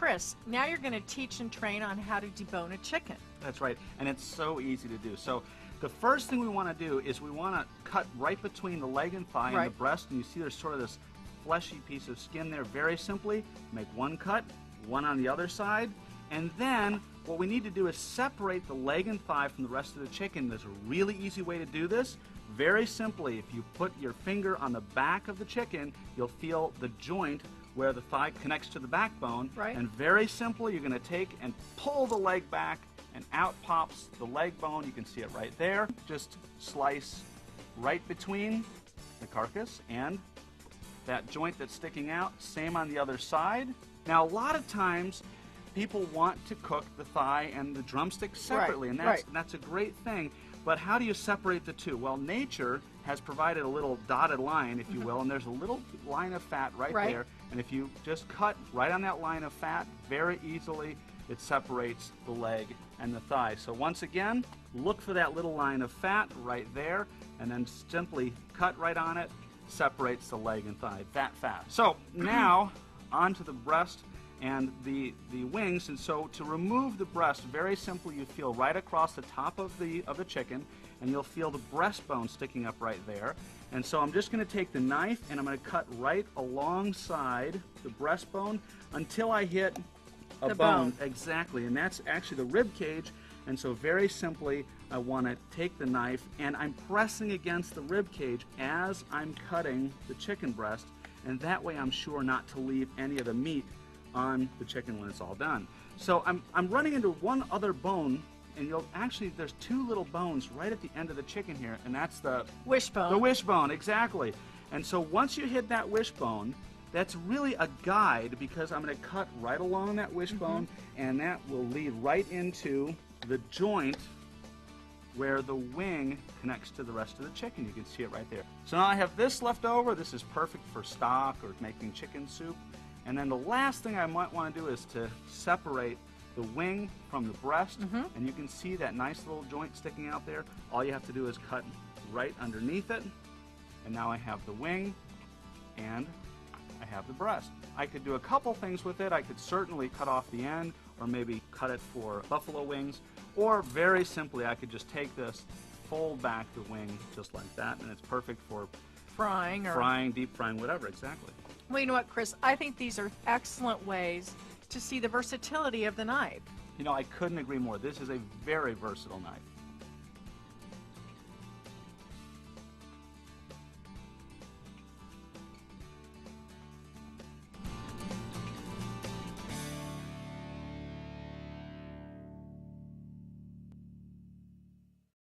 Chris, now you're going to teach and train on how to debone a chicken. That's right, and it's so easy to do. So the first thing we want to do is we want to cut right between the leg and thigh and the breast, and you see there's sort of this fleshy piece of skin there. Very simply, make one cut, one on the other side, and then what we need to do is separate the leg and thigh from the rest of the chicken. There's a really easy way to do this. Very simply, if you put your finger on the back of the chicken, you'll feel the joint where the thigh connects to the backbone. Right. And very simply, you're going to take and pull the leg back, and out pops the leg bone. You can see it right there. Just slice right between the carcass and that joint that's sticking out. Same on the other side. Now, a lot of times, people want to cook the thigh and the drumstick separately, and that's a great thing. But how do you separate the two? Well, nature has provided a little dotted line, if you will, and there's a little line of fat right there. And if you just cut right on that line of fat, very easily, it separates the leg and the thigh. So once again, look for that little line of fat right there, and then simply cut right on it, separates the leg and thigh that fast. So now, onto the breast and the wings. And so to remove the breast, very simply, you feel right across the top of the chicken, and you'll feel the breastbone sticking up right there. And so I'm just going to take the knife and I'm going to cut right alongside the breastbone until I hit a bone. Exactly, and that's actually the rib cage. And so very simply, I want to take the knife and I'm pressing against the rib cage as I'm cutting the chicken breast, and that way I'm sure not to leave any of the meat on the chicken when it's all done. So I'm running into one other bone, and there's two little bones right at the end of the chicken here, and that's the wishbone. The wishbone, exactly. And so once you hit that wishbone, that's really a guide, because I'm going to cut right along that wishbone, and that will lead right into the joint where the wing connects to the rest of the chicken. You can see it right there. So now I have this left over. This is perfect for stock or making chicken soup. And then the last thing I might want to do is to separate the wing from the breast. And you can see that nice little joint sticking out there. All you have to do is cut right underneath it. And now I have the wing and I have the breast. I could do a couple things with it. I could certainly cut off the end, or maybe cut it for buffalo wings. Or very simply, I could just take this, fold back the wing just like that, and it's perfect for frying, deep frying, whatever, exactly. Well, you know what, Chris? I think these are excellent ways to see the versatility of the knife. You know, I couldn't agree more. This is a very versatile knife.